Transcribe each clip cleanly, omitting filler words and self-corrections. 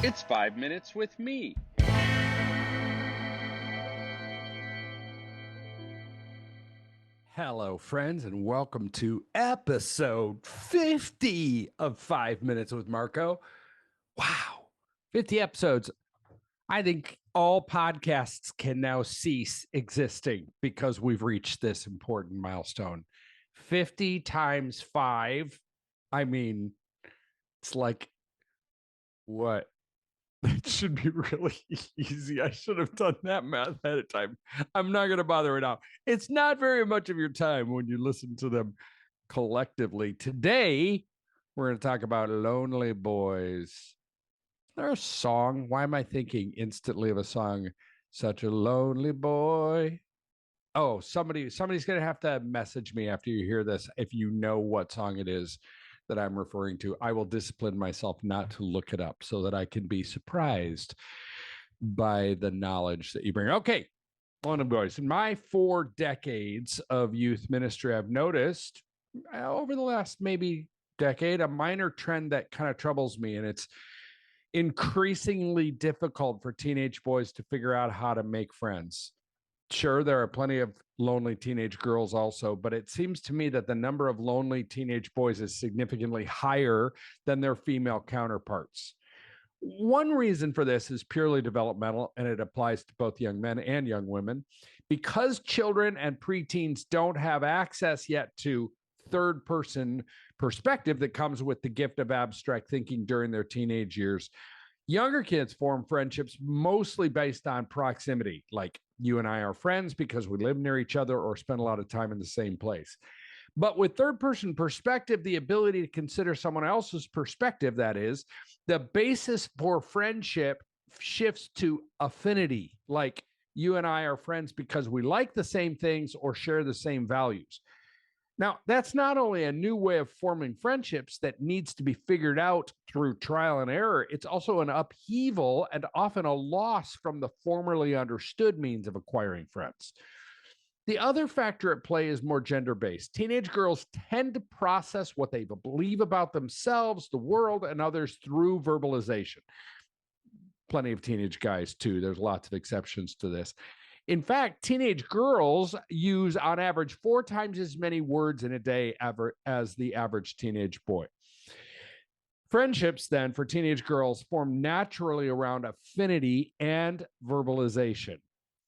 It's 5 minutes with me. Hello, friends, and welcome to episode 50 of 5 Minutes with Marko. Wow, 50 episodes. I think all podcasts can now cease existing because we've reached this important milestone. 50 times 5. I mean, it's like, what? It should be really easy. I should have done that math ahead of time. I'm not going to bother it out. It's not very much of your time when you listen to them collectively. Today, we're going to talk about lonely boys. Is there a song? Why am I thinking instantly of a song? Such a lonely boy. Oh, somebody's going to have to message me after you hear this if you know what song it is that I'm referring to. I will discipline myself not to look it up so that I can be surprised by the knowledge that you bring. Okay, one of boys. In my 4 decades of youth ministry, I've noticed over the last maybe decade a minor trend that kind of troubles me, and it's increasingly difficult for teenage boys to figure out how to make friends. Sure, there are plenty of lonely teenage girls also, but it seems to me that the number of lonely teenage boys is significantly higher than their female counterparts. One reason for this is purely developmental, and it applies to both young men and young women. Because children and preteens don't have access yet to third person perspective that comes with the gift of abstract thinking during their teenage years, younger kids form friendships mostly based on proximity, like you and I are friends because we live near each other or spend a lot of time in the same place. But with third person perspective, the ability to consider someone else's perspective, that is, the basis for friendship shifts to affinity, like you and I are friends because we like the same things or share the same values. Now, that's not only a new way of forming friendships that needs to be figured out through trial and error, it's also an upheaval and often a loss from the formerly understood means of acquiring friends. The other factor at play is more gender based. Teenage girls tend to process what they believe about themselves, the world, and others through verbalization. Plenty of teenage guys, too. There's lots of exceptions to this. In fact, teenage girls use on average 4 times as many words in a day as the average teenage boy. Friendships, then, for teenage girls form naturally around affinity and verbalization.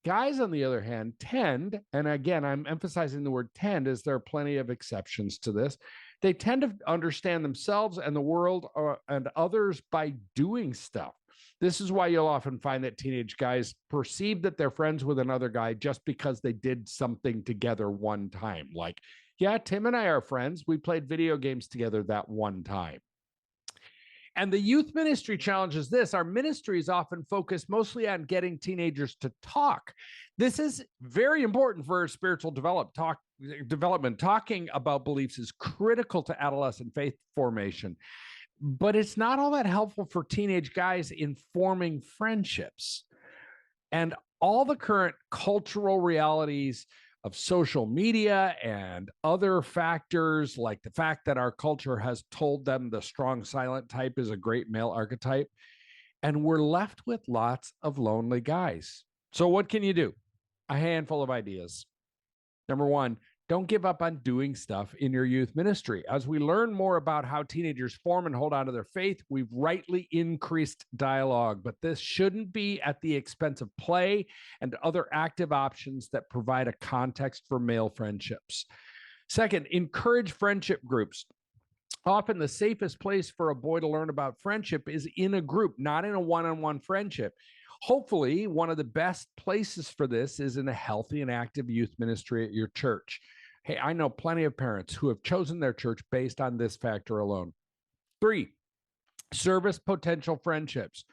Guys, on the other hand, tend, and again, I'm emphasizing the word tend as there are plenty of exceptions to this, they tend to understand themselves and the world and others by doing stuff. This is why you'll often find that teenage guys perceive that they're friends with another guy just because they did something together one time. Like, yeah, Tim and I are friends. We played video games together that one time. And the youth ministry challenge is this. Our ministry is often focused mostly on getting teenagers to talk. This is very important for spiritual development. Talking about beliefs is critical to adolescent faith formation, but it's not all that helpful for teenage guys in forming friendships. And all the current cultural realities of social media and other factors, like the fact that our culture has told them the strong silent type is a great male archetype, and we're left with lots of lonely guys. So what can you do? A handful of ideas. Number one, don't give up on doing stuff in your youth ministry. As we learn more about how teenagers form and hold on to their faith, we've rightly increased dialogue, but this shouldn't be at the expense of play and other active options that provide a context for male friendships. Second, encourage friendship groups. Often the safest place for a boy to learn about friendship is in a group, not in a one-on-one friendship. Hopefully, one of the best places for this is in a healthy and active youth ministry at your church. Hey, I know plenty of parents who have chosen their church based on this factor alone. 3, service potential friendships.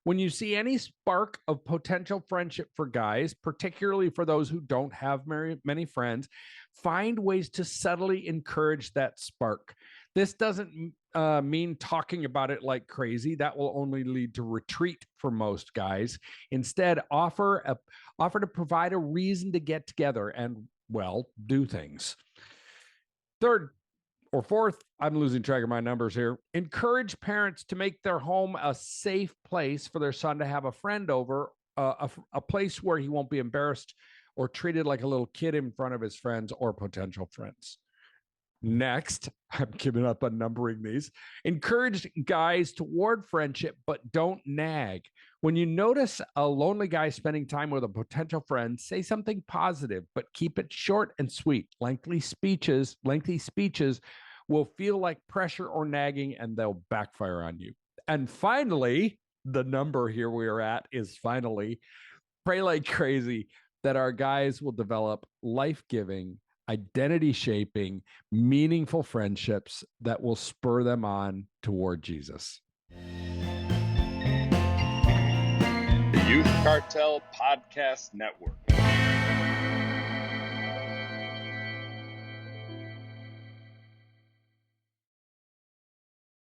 When you see any spark of potential friendship for guys, particularly for those who don't have many friends, find ways to subtly encourage that spark. This doesn't mean talking about it like crazy. That will only lead to retreat for most guys. Instead, offer to provide a reason to get together and, well, do things. Third, Or fourth, I'm losing track of my numbers here. Encourage parents to make their home a safe place for their son to have a friend over, a place where he won't be embarrassed or treated like a little kid in front of his friends or potential friends. Next, I'm giving up on numbering these. Encourage guys toward friendship, but don't nag. When you notice a lonely guy spending time with a potential friend, say something positive, but keep it short and sweet. Lengthy speeches will feel like pressure or nagging, and they'll backfire on you. And finally, the number here we are at is finally pray like crazy that our guys will develop life-giving, identity-shaping, meaningful friendships that will spur them on toward Jesus. The Youth Cartel Podcast Network.